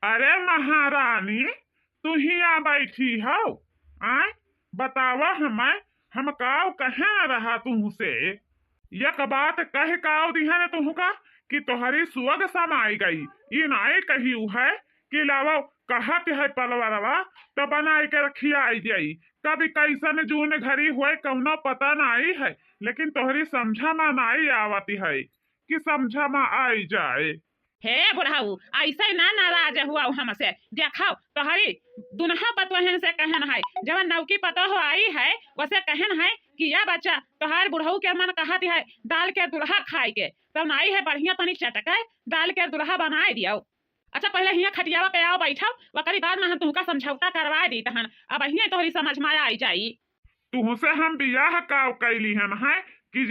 अरे महारानी, तू ही आ बैठी हो। आय बतावा हमें, हम काव कहे न रहा तुमसे। यक बात कह काव दिहा ने तुमका कि तोहरी सुअग समाई गई। ये नाई कही है कि लावा कहत है पलवरवा तो बनाई के रखियाई जाई। कभी कैसन जून घड़ी हुए कौनो पता नहीं है, लेकिन तोहरी समझा में नहीं आवती है कि समझा में आई जाए। हे बुढ़ाऊ, ऐसे ना नाराज हुआ हमसे। देखाओ तोहरी दुनहा पतोहन से कहन है, जब नौकी पतो आई है वैसे कहन है कि यह बच्चा तोहार बुढ़ऊ के मन कहत है दाल के दुल्हा खाए के, तो नाई है बढ़िया तनी चटक दाल के दुल्हा बनाए दियो। अच्छा पहले हिया खटियावा पे आओ बैठो, वकरी बाद में हम तुमका समझौता करवा दी तहन अब हिया तोहरी समझ में आई जाई। तुहसे हम बियाह काव कैली हम है कि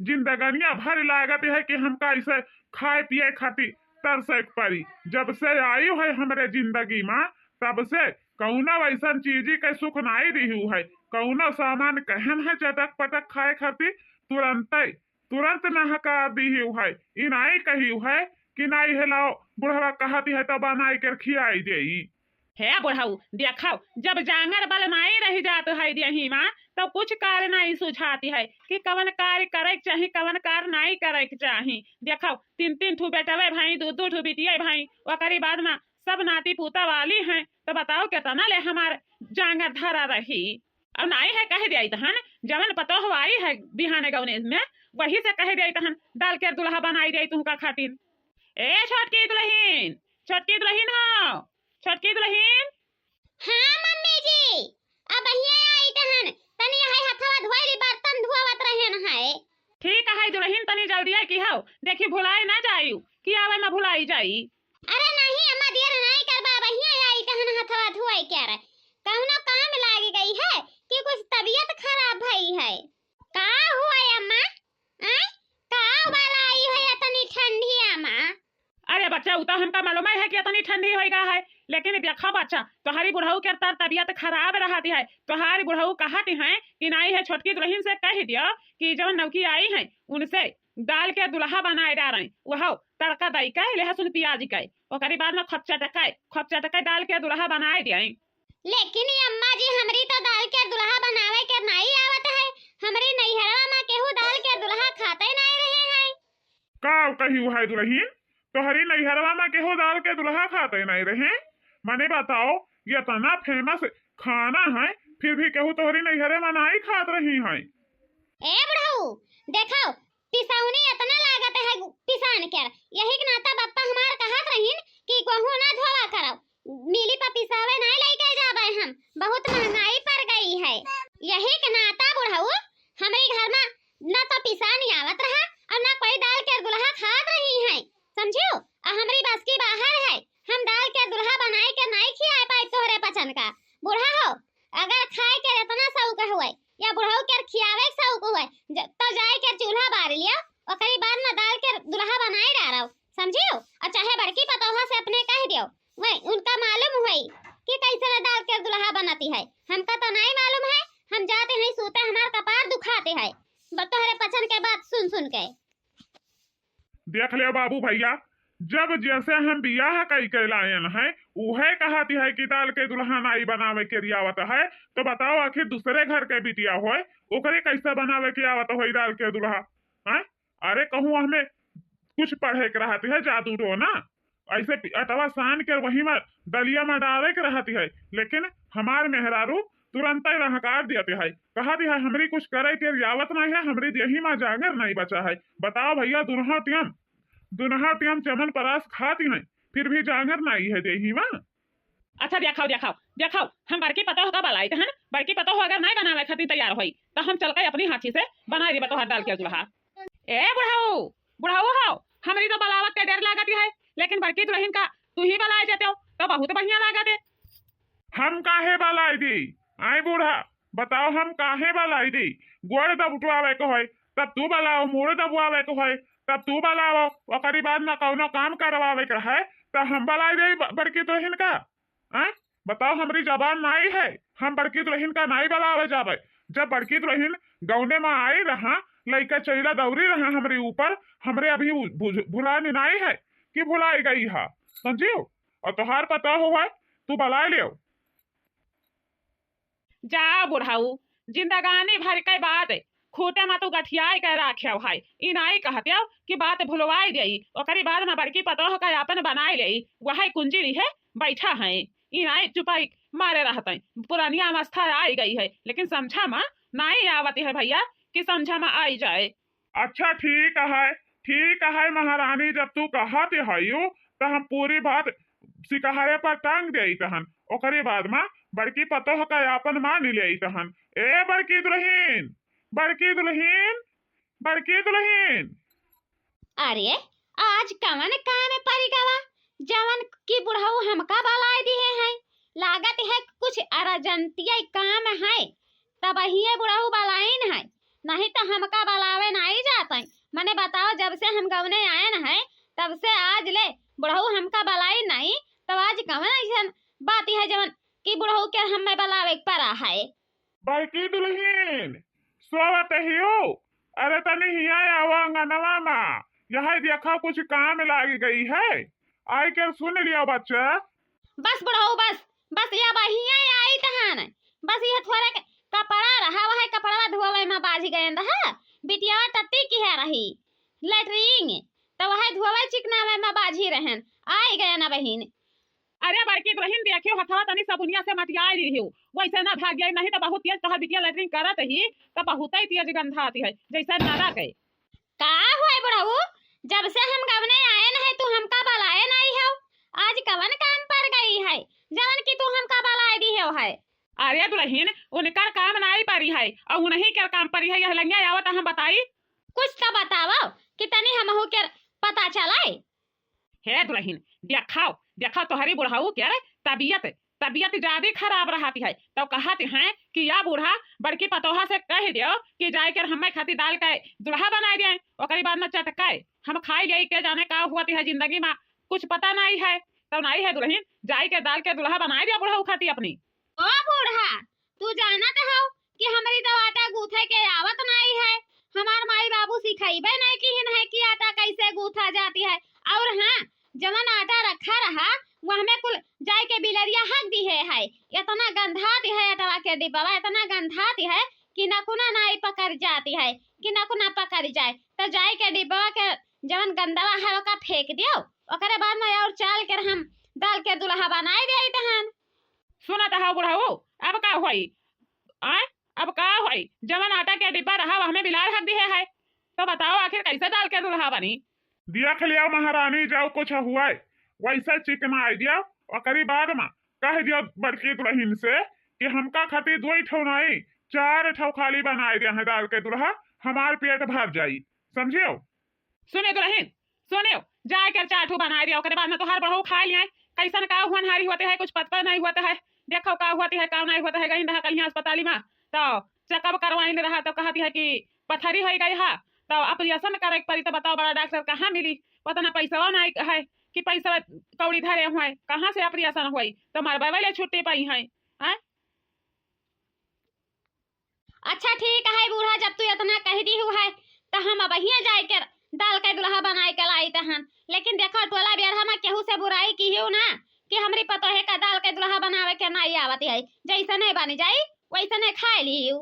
जिंदगानिया भर लागत है कि हम कैसे खाए पिए खातिर तरसे पड़ी। जब से आई है हमरे जिंदगी में तब से कौना वैसन चीजी के सुख नहीं दी है। कौना सामान कहन है चटक पटक खाए खातिर तुरंत नहका दी है। इ नहीं कही है कि नहीं है लाओ बुढ़वा कहती है तो बनाई कर खियाई देई। हे बुढ़ाऊ देखाओ, जब जांगर बल नहीं रह जात है देही माँ तो कुछ कार्य नहीं सुझाती है कि कवन कार्य करे के चाही कवन कार्य नहीं करे के चाही। देखाओ तीन तीन ठू बेटवे भाई दो दो ठू बिटिया भाई, वकरी बाद में सब नाती पूता वाली हैं, तो बताओ कितना ले हमारे जांगर धरा रही। अब नहीं है कह दिया तहन जमन पतो हो आई है बिहाने गौने में वही से कह दिया तहन दाल के दुल्हा बनाई दे तुमका खातिर। ए छोटकी दुल्हीन हो, छोटकी दुल्हीन। हाँ मम्मी जी, अब आई तहन तनी है हथवा धोई बर्तन धोवत रहन है। ठीक है दुल्हीन, तनी जल्दी आई की हो, देखी भुलाई ना जायू कि आवे में भुलाई जाई। अरे नहीं अम्मा देर नहीं करबा, आई तहन हथवा धोई के रे कौनो काम लागी गई है कि कुछ तबीयत खराब भई है। का हुआ अम्मा? का वाला आई है इतनी ठंडी अम्मा? अरे बच्चा उता हमका मालूम है कि इतनी ठंडी होएगा है, लेकिन देखो बच्चा तोहारी बुढ़ऊ के तबीयत खराब रहती है। तोहारी बुढ़ऊ कहती है कि नहीं है छोटकी दुल्हन से कह दियो कि जो नौकी आई है उनसे दाल के दुल्हा बनाए जा रहे वह तड़का दई के लहसुन प्याज के ओकरी बाद में खप चटकाए दाल के दुल्हा बनाए दिए। लेकिन अम्मा जी हमरी तो दाल के दुल्हा बनावे के नहीं आवत है। हमरी नैहरवा में केहू दाल के दुल्हा खाते नहीं रहे हैं। का कही है दुल्हीन, तोहरी नैहरवा में केहू दाल के दुल्हा खाते नहीं रहे? मने बताओ ये इतना फेमस खाना है फिर भी केहू तोहरी नैहरे में नहीं खात रही है। ए बुढ़ऊ देखो पिसौनी इतना लागत है पिसान के, यही के नाता बप्पा हमार कहत रहीन कि कोहू ना धोवा करो, मिली पर पिसावे नहीं लेके जावे हम, बहुत महंगाई पड़ गई है। यही के नाता बुढ़ऊ हमारे घर में न तो पिसानी आवत रहा और न कोई दाल के दुल्हा खात रही है, समझियो। हमारी बस की बाहर है, हम दाल के दुल्हा बनाए के नहीं खिया पाए तोहरे पचन का। बूढ़ा हो अगर खाए के इतना शौक हुए या बुढ़ऊ के खियावे के शौक हुए तो जाए के चूल्हा बार लिया ओकरी बाद में दाल के दुल्हा बनाए डालो, समझियो। और चाहे बड़की पतोहा से अपने कह दियो, वही उनका मालूम हुई कि कैसे दाल के दुल्हा बनाती है, हमका तो नहीं मालूम है। हम जाते हैं सोते हमार कपार दुखाते है तोहरे पचन के बात सुन के। देख ले बाबू भैया, जब जैसे हम बियाह कई के लायन है उहे कहती है कि दाल के दुल्हा नाई बनावे के रियावत है, तो बताओ आखिर दूसरे घर के बिटिया होए ओकरे कैसे बनावे के आवत हो दाल के दुल्हा है? अरे कहूँ हमें कुछ पढ़े के रहती है जादू टो ना, ऐसे अटवा सान के वही में दलिया में डाले के रहती है, लेकिन हमार मेहरारू तुरंत ही रहकार देते है, कहती है हमरी कुछ करे के रियावत नहीं है, हमरी देही में जागर नहीं बचा है। बताओ भैया दुनहा तियम चमन परास खाती है फिर भी जागर नहीं है देही में। अच्छा देखाओ हम बड़की पतो होगा बलाई तहन बड़की पतो हो अगर नहीं बनावे खातिर तैयार होई तो हम चल के अपनी हाथी से बना दी बतोहर दाल के दुल्हा। ए बुढ़ाऊ हो हमरी तो बलावत के डर लागती है, लेकिन बड़की दुल्हन का तू ही बलाए जाते हो तो बहुत बढ़िया लागत है। हम काहे बलाई दी? आई बूढ़ा बताओ हम काहे बलाई दी? गोड़ दबुटवावे को है तब तू बलाओ, मुड़ दबुआवे को है तब तू बलाओ, ओकरी बाद में कौनो काम करवावे के है तो हम बलाई दे बड़की दुल्हन का। बताओ हमरी जबान नहीं है, हम बड़की दुल्हन का नहीं बलावे जावे। जब बड़की दुल्हन गौने में आई रहा लइका चैला दौरी रहा हमरे ऊपर, हमरे अभी भुलानी नहीं है कि भुलाई गई है। समझियो। और तोहार पता हो है तू बला लियो। जा बुढ़ाऊ, जिंदगानी भर के बात खूटे में तू गठियाई के राख्या भाई। इ नाई कहते कि बात भुलवाई गई ओकरी बाद में बड़की पतोह का अपन बनाई लई वही कुंजी है बैठा है। इ नाई चुपाई मारे रहते पुरानी अवस्था आई गई है, लेकिन समझा में नहीं आवती है भैया कि समझा में आई जाए। अच्छा ठीक है महारानी, जब तू कहत है तो हम पूरी बात सिकहरे पर टांग दे तहन। ओकरे बाद में बड़की पतोह का अपन मान ले तहन। ए बड़की दुल्हीन, बड़की दुल्हीन, बड़की दुल्हीन। अरे आज कवन काम परी गवा जवन की बुढ़ाऊ हमका बलाई दिए है। लागत है कुछ अर्जेंटिया काम है तब ही बुढ़ाऊ बलाइन है, नहीं तो हमका बलावे नहीं जाते। मैंने बताओ जब से हम गवने आए न है तब से आज ले बुढ़ाऊ हमका बलाई नहीं, तो आज कवन ऐसा बात है जवन की बुढ़ाऊ के हमें बलावे पड़ा है। बड़की दुल्हीन सोवत हियो। अरे तनी हिया आवांगनवा माँ, यह देखा कुछ काम लागी गई है। आई के सुन लिया बच्चा। बस बुढ़ाऊ बस ये बहिया आई तहान, बस ये थोड़ा कपड़ा रहा वह कपड़ा धोवे में बाजी गए रहा। बिटिया टट्टी की है रही लेटरिंग तो वह धोवे चिकनावे में बाजी रहन आई गए ना बहिन। अरे बड़की दुल्हन देखियो हथवा तनी सबुनिया से मटियाई रही हो, वैसे ना भाग जाए नहीं तो बहुत तेज तोहर बिटिया लेटरिंग करत ही तो बहुत ही तेज गंध आती है जैसे नारा के। का हुआ बुढ़ाऊ, जब से हम गवने आए न है तू हमका बलाए नहीं हो। आज कवन काम पर गई है जवन की तू हमका बलाए दी है। अरे दुल्हन उनकर काम नहीं परी है और उन्हीं के काम परी है। यह लंगिया आवत हम बताई कुछ तो बताओ कि तनी हमहू के पता चलाए। हे दुल्हन देखा तोहरी बुढ़ाऊ के तबीयत ज्यादा खराब रहती है तो कहते हैं कि या बूढ़ा बड़की पतोहा से कह दियो कि जाए कर हमें खाती दाल का दुल्हा बना दिए ओकरी बाद में चटकाए हम खाई जाए के जाने का हुआ है जिंदगी में कुछ पता नहीं है तो नहीं है दुल्हन जाए के दाल के दुल्हा बना दिया बुढ़ाऊ खाती अपनी। ओ बूढ़ा तू जानत हो कि हमारी तो आटा गूथे के आवत नहीं है। हमार माई बाबू सिखाइबे नहीं कि है कि आटा कैसे गूथा जाती है। और हाँ जवन आटा रखा रहा वह में कुल जाए के बिलरिया हक दी है इतना गंधाती है आटा के डिब्बा इतना गंधाती है कि नकुना नहीं पकड़ जाती है कि नकुना पकड़ जाए तो जाए के डिब्बा के जवन गंदवा है ओका फेंक दियो ओकरे बाद में और चाल कर हम दाल के दुल्हा बनाए दे तहन। सुना तो बुढ़ाऊ अब का हुई अब का हुई जवन आटा के डिब्बा रहा हमें बिलार हक दिए है तो बताओ आखिर कैसे दाल के दुल्हा बनी। देख लिया महारानी जाओ कुछ हुआ वैसा चिकना आई दिया और बाद में कह दिया बड़की दुल्हन से कि हमका खाती 2 ठो नहीं 4 ठो खाली बनाए दिया है दाल के दुल्हा हमार पेट भर जाई समझियो। सुने दुल्हन सुने जाए कर 4 ठो बना दिया ओकरे बाद में तोहार बढ़ो खा लिया कैसन का हुआ हारी होते है कुछ पता नहीं होता है। देखो का होती है का नहीं होता है गई रहा कल अस्पताल में तो चेकअप करवाई रहा तो कहती है कि पथरी हो गई है तो ऑपरेशन करे पड़ी तो बताओ बड़ा डॉक्टर कहाँ मिली पता ना पैसा नहीं है कि पैसा कौड़ी धरे हुए कहाँ से ऑपरेशन हुई तो मरबे वाले छुट्टी पाई है। अच्छा ठीक है बूढ़ा जब तू इतना कह दी हुआ है तो हम अब ही जाए कर दाल का दुल्हा बनाए के लाई तहन। लेकिन देखो टोला बिरहा में केहू से बुराई की हो ना कि हमरी पतोहे का दाल के दुल्हा बनावे के नहीं आवती है जैसे नहीं बनी जाई वैसे नहीं खाए ली।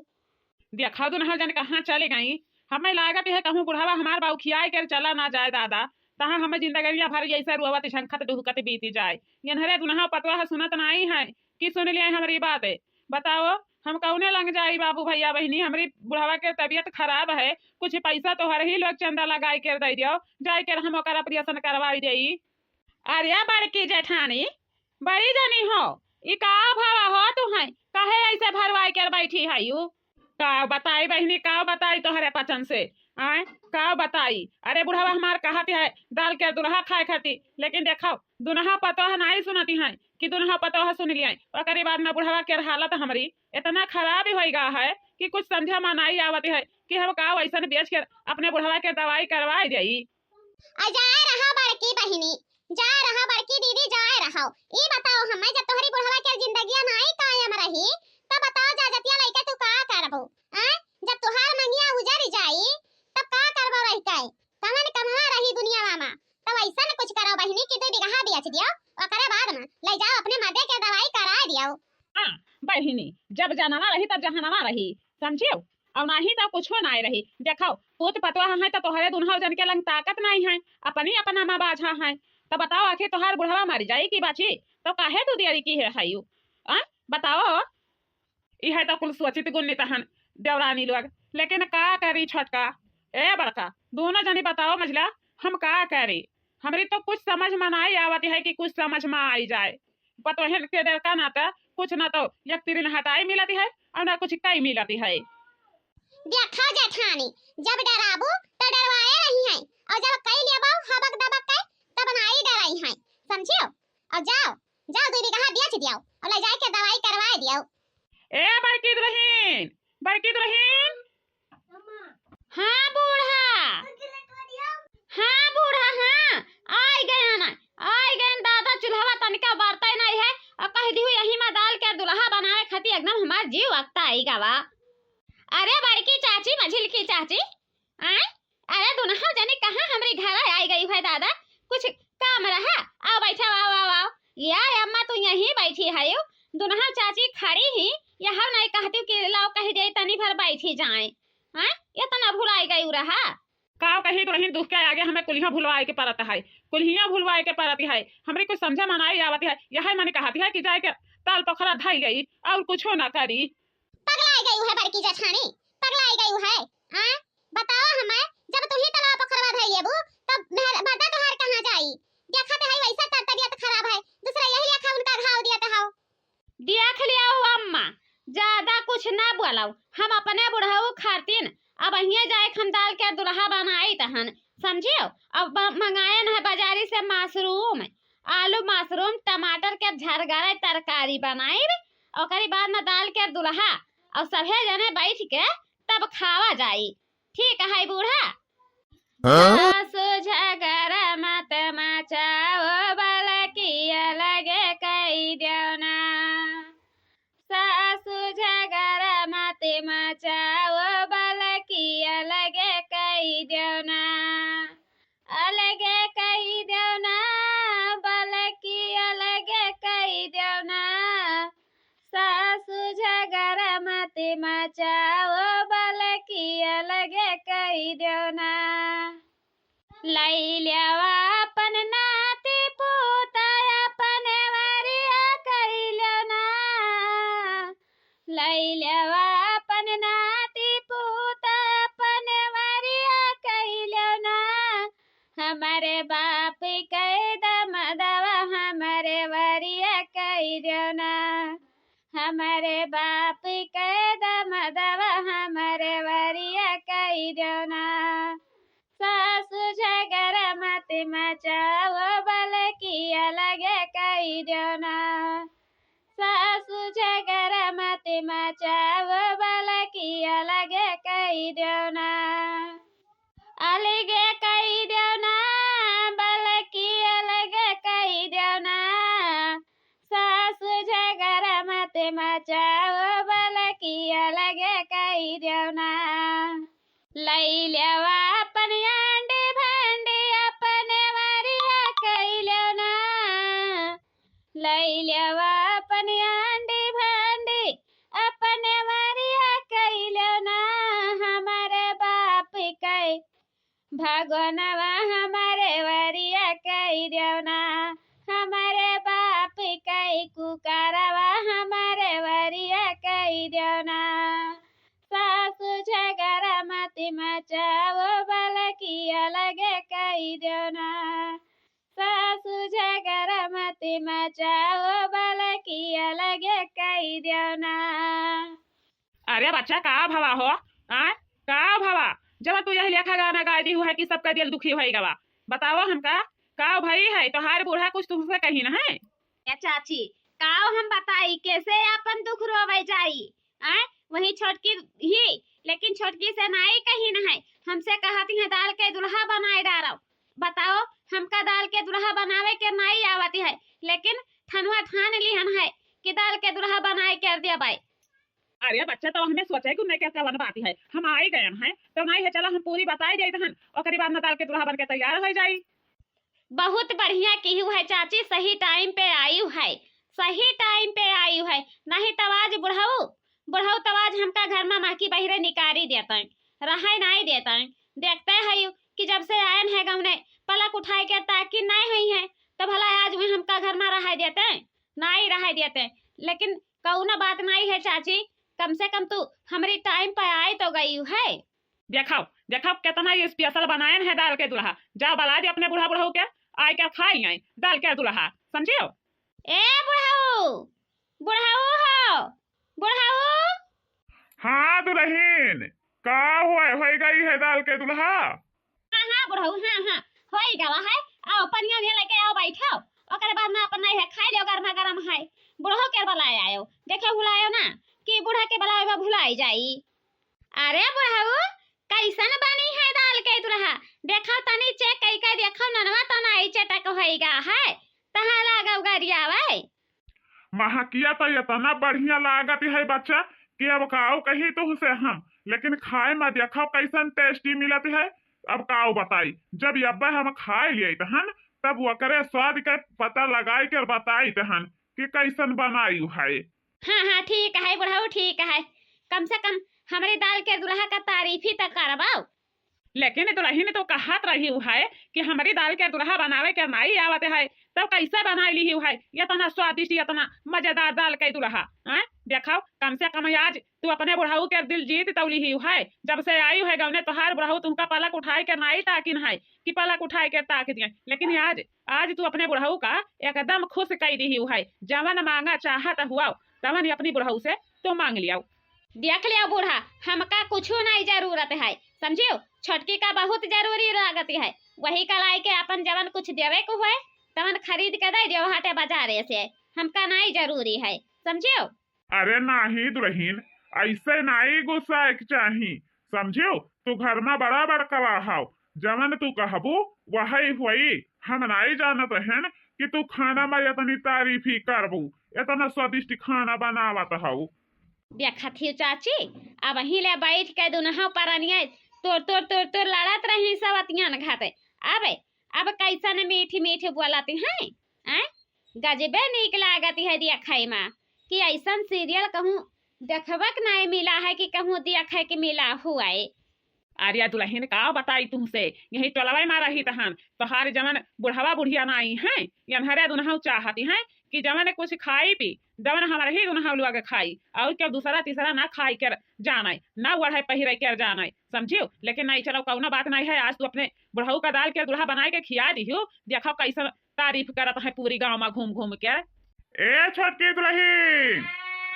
देखा दो न कहाँ चले गई हमें लागत है कहूँ बुढ़ावा हमार बाऊ खियाए कर चला ना जाए दादा तहाँ हमें जिंदगी भर जैसे रुआवत शंखत डुहकत बीती जाए। ये दुनहा पतवा सुनत नहीं है कि सुन लिया हमारी बात है बताओ हम कौने लग जाई बाबू भैया बहनी हमारी बुढ़ावा के तबीयत खराब है कुछ पैसा तो हर ही लोग चंदा लगाई कर दे दियो जाए कर हम ओकर ऑपरेशन करवाई दे। अरे बड़की जेठानी बड़ी जनी हो ई का भावा हो तू है कहे ऐसे भरवाई कर बैठी है यू का बताई बहनी का बताई तोहरे पचन से आए का बताई। अरे बुढ़ावा हमार कहती है दाल के दुल्हा खाए खाती लेकिन देखो दुनहा पतोह नहीं सुनती है कि दुनहा पतोह सुन लिया और बाद में बुढ़ावा के हालत हमारी इतना खराब हो गया है कि कुछ समझा में नहीं आवती है कि हम का वैसा बेच कर अपने बुढ़ावा के दवाई करवाई जाई। जाए रहा बड़की बहिनी जा रहा बड़की दीदी जाए रहा ई बताओ हमें जब तोहरी बुढ़ावा के जिंदगी नहीं कायम रही तब बताओ जाजतिया लइका तू का करबो जब तोहार मंगिया उजड़ जाई तब का करबो रही काई कमन कमवा रही दुनिया में तब ऐसा न कुछ करो बहिनी कि 2 बीघा बेच दियो ओकरे बाद में ले जाओ अपने मर्दे के दवाई करा दियो। हाँ बहिनी, जब जानवा रही तब जहनवा रही, समझियो। और नहीं तो कुछ ना रही। देखो पूत पतवा है तो तोहरे दुनहौ जन के लंग ताकत नहीं है, अपनी अपना माँ बाझा है। तो बताओ आखिर तोहार बुढ़वा मर जाई की बाची तो काहे तू देरी की है हायु? बताओ। यह तो कुल सोचित गुन्नित हन देवरानी लोग, लेकिन का करी छोटका ए बड़का, दोनों जनी बताओ मझला हम का करी? हमारी तो कुछ समझ में नहीं आवती है कि कुछ समझ में आई जाए। पतोहन के देर का नाता कुछ ना तो एक तिरिन हटाई मिलती है और ना कुछ कई मिलती है। देखो जेठानी, जब डराबू तो डरवाए रही हैं और जब कई लेबो हबक दबक के तब नहीं डराई हैं, समझियो। और जाओ जाओ दीदी कहा बेच दियो और ले जाके दवाई करवा दियो। ए बड़की दुल्हन, बड़की दुल्हन। हाँ बूढ़ा, हाँ बूढ़ा, हाँ आई गए ना, आई गए दादा। चूल्हा तनिका बरते नहीं है और कह दी यही में दाल के दुल्हा बनावे खाती एकदम हमार जीव वक्ता आई गावा। अरे बड़की चाची, मझिल की चाची, आए अरे दुल्हा जाने कहाँ हमारे घर आई गई है दादा, कुछ काम रहा? आओ बैठा, आओ आओ आओ। या अम्मा तू यहीं बैठी है यो? दुल्हा चाची खड़ी ही यहाँ नहीं कहती कि लाओ कह दे तनी भर बैठी जाए। हाँ ये तना भुलाई गई रहा। काव कही दुल्हन दुख के आगे हमें कुल्हिया भुलवाए के परत है, कुल्हिया भुलवाए के परत है। हमरी कुछ समझा मनाई आवती है। यह मैंने कहती है कि जाए के ताल पोखरा धाई गई और कुछ ना करी। पगलाई गई है बड़की जेठानी, पगलाई गई है। हां बताओ हमें, जब तू ही तालाब पोखरवा धाई लेबू तब मर्दा तोहार कहां जाई? देखा तो है वैसा तर तबियत खराब है, दूसरा यही लेखा उनका घाव दिया तो हाउ देख लिया अम्मा, ज्यादा कुछ ना बोलाओ। हम अपने बुढ़ाऊ खातिन अब अहिए जाए हम दाल के दुल्हा बनाई तहन, समझियो। अब मंगाए न बाजारी से मशरूम, आलू मशरूम टमाटर के झरगरे तरकारी बनाई, ओकरी बाद में दाल के दुल्हा और सभे जने बैठ के तब खावा जाई। ठीक है बूढ़ा? झगड़ा मत मचाओ बलकिया लगे कई देवना, सासु झगड़ा मत मचाओ बलकिया लगे कई देवना, अलगे कई देवना बलकिया लगे कई देवना, सासु झगड़ा मत मचाओ बलकिया लगे कई देवना। लाई लेवा अपन नाती पोता अपन वरिया कैलना, लाई लेवा अपन नाती पोता अपन वरिया कैलना, हमारे बाप कह दमदवा हमारे वरिया कह देना, हमारे बाप कह दमदवा हमारे वरिया कह देना, सासु झगड़ा मत मचाओ बलकिया लगे कई देना, सासु झगड़ा मत मचाओ बलकिया लगे कई देना, अलगे कई देना बलकिया लगे कई देना, सासु झगड़ा मत मचाओ बलकिया लगे कई देना। लई लेवा अपन अंडे भंडे अपने वरिया कैलना, लई लेवा अपन अंडे भंडे अपने वरिया कैलना, हमारे बाप कह भगवानवा हमारे वरिया कह देवना, हमारे बाप कह कुकारवा हमारे वरिया कह देवना, सासु झगड़ा मत मचाओ बलकिया लगे कई देना, सासु झगड़ा मत मचाओ बलकिया लगे कई देना। अरे बच्चा का भवा हो? का भवा? जब तू यही लेखा गाना गा दी है कि सबका दिल दुखी होएगा, बताओ हमका का भाई है तोहार बूढ़ा कुछ तुमसे कही ना है? चाची काव हम बताई कैसे अपन दुख रोवे जाई? वही छोटकी ही, लेकिन छोटकी से नाई कही न है, हमसे कहती है दाल के दुल्हा बनाए डालो। बताओ हमका दाल के दुल्हा बनावे के नाई आवती है, लेकिन ठनुआ ठान लिहन है कि दाल के दुल्हा बनाए कर दिया भाई। अरे बच्चा तो हमें सोचे कि मैं क्या बनवाती है, हम आई गए हैं तो नहीं है, चलो हम पूरी बताई जाई तहन ओकरी बाद में दाल के दुल्हा बन के तैयार हो जाई। बहुत बढ़िया की है चाची, सही टाइम पे आई है, सही टाइम पे आई है। नहीं तो आज बुढ़ऊ बुढ़ऊ तो आज हमका घर में माकी बहिरे निकारी देते हैं, रहा नहीं देते हैं। देखते हैं कि जब से आयन है गमने पलक उठाए के ताकि नहीं हुई है तो भला आज में हमका घर में रहा देते हैं, नहीं रहा देते। लेकिन कौन बात नहीं है चाची, कम से कम तू हमारी टाइम पे आई तो गई है। देखाओ देखाओ कितना ये स्पेशल बनाए है दाल के दुल्हा। जाओ बला दे अपने बुढ़ा बुढ़ऊ के आय के खाई आई दाल के दुल्हा, समझियो। ए बुढ़ऊ बुढ़ऊ हो बुढ़ऊ। हाँ दुल्हन, का हो गई है दाल के दुल्हा। हाँ हाँ बुढ़ऊ, हाँ हाँ हो गया है। आओ पनिया ने लेके आओ, बैठो, ओकर बाद में अपन नहीं है खाई लो, गरमा गरम है। बुढ़ऊ के बुलाए आयो, देखे भुलायो ना कि बूढ़ा के बुलाए में भुलाई जाई। अरे बुढ़ऊ कैसन बनी है दाल के दुल्हा, देखो तनी चेक कई के देखो, ननवा तो नहीं चटक होइगा है, तहा लागव गरिया भाई। महकिया तो इतना बढ़िया लागत है बच्चा कि अब काओ कही तो से हम, लेकिन खाए में देखो कैसन टेस्टी मिलत है। अब काओ बताई, जब अब्बा हम खाए लिए तहन तब वो करे स्वाद के पता लगाई कर बताई तहन कि कैसन बनाई है। हाँ हाँ ठीक है बुढ़ऊ, ठीक है, कम से कम हमारी दाल के दुल्हा का तारीफ ही तक करवाओ। लेकिन दुल्हन तो कहत रही है कि हमारी दाल के दुल्हा बनावे के नहीं आवत है, तब कैसे बना ली है इतना स्वादिष्ट इतना मजेदार दाल के दुल्हा। देखो कम से कम आज तू अपने बुढ़ाऊ के दिल जीत तो ली है। जब से आई है गवने तोहार बुढ़ाऊ तुमका पलक उठाए के नहीं ताकिन है कि पलक उठाए के ताक दिए, लेकिन आज आज तू अपने बुढ़ाऊ का एकदम खुश कर दी है। जवन मांगा चाहत हुआ तवन अपनी बुढ़ाऊ से तो मांग लिया। देख लिया बूढ़ा, हमका कुछ नहीं जरूरत है, समझियो। छोटकी का बहुत जरूरी लागत है, वही कलाई के अपन जवन कुछ देवे को है तवन खरीद के दे दियो हाटे बाजारे से, हमका नहीं जरूरी है, समझियो। अरे नहीं दुल्हन, ऐसे नहीं गुस्सा चाहिए, समझियो। तू घर में बराबर कवाहाओ, जवन तू कहबू वही हुई। हम नहीं जानत हैं कि तू खाना में इतनी तारीफ ही करबू, इतना स्वादिष्ट खाना बनावत हऊ। देखत ही चाची, अब वहीं ले बैठ के दुनहा परनिया तोर लड़त रही सवतियान घाते। अब कैसन मीठी मीठी बोलती हैं, गजबे नीक लागती है देखै में कि ऐसन सीरियल कहूँ देखबक नहीं मिला है कि कहूँ देखे के मिला हुआ है। अरे दुल्हन का बताई तुमसे, यही टोलवा में रही तहन तोहार जवन बुढ़ावा बुढ़िया नाई है यनहरे दुनहाऊ चाहती हैं कि जवन कुछ खाई पी, जवन हमारे ही दुनहाऊ लोग खाई और क्या दूसरा तीसरा ना खाई कर जाना ना वढ़े पहिरे कर जाना, समझियो। लेकिन नहीं चलो कौनो बात नहीं है, आज तू अपने बुढ़ाऊ का दाल के दुल्हा बनाए के खिया दियो, देखो कैसा तारीफ करत है पूरी गाँव में घूम घूम के। ए छोटकी दुल्हन,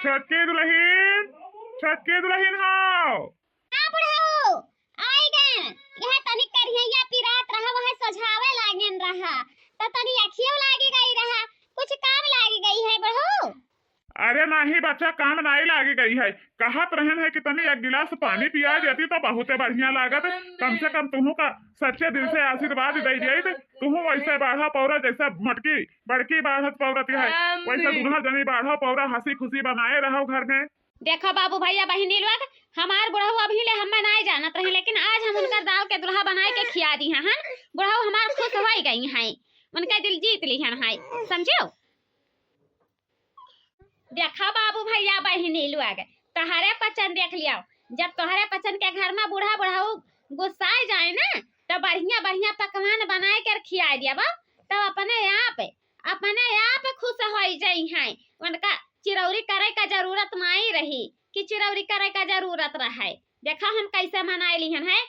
छोटकी दुल्हन, छोटकी दुल्हन हाओ। हां बुढ़ऊ आई गए, यह तनिक करिया पिरात रहा, वह सोझावे लागन रहा तो तनी अखियों लागी गई रहा, कुछ काम लागी गई है बुढ़ऊ। अरे नहीं बच्चा, काम नहीं लागी गई है, कहत रहन है कि तनी एक गिलास पानी पिया देती तो बहुत बढ़िया लागत। कम से कम तुहू का सच्चे दिल से आशीर्वाद दे दिए, तुहू वैसे बाढ़ा पौरा जैसा मटकी बड़की बाढ़त पौरती है वैसे दुल्हा जनी बाढ़ा पौरा हंसी खुशी बनाए रहो घर में। देखो बाबू भैया बहनी लोग, हमार बुढ़ऊ अभी ले हम नहीं जानत रहे, लेकिन आज हम उनका दाल के दुल्हा बनाए के खिया दी हैं। बुढ़ऊ हमार खुश हो गई हैं, उनका दिल जीत ली हैं, समझियो। देखा बाबू भैया बहनी लोग, तोहरे पचन देख लिया, जब तोहरे पचन के घर में बूढ़ा बुढ़ऊ गुस्सा जाए ना तो बढ़िया बढ़िया पकवान बनाए कर खिया दिया तो अपने आप खुश हो जाई हैं। उनका चिरौरी करे का जरूरत नहीं रही कि चिरौरी करे का जरूरत रहे। देखा हम कैसे मनाए ली हैं।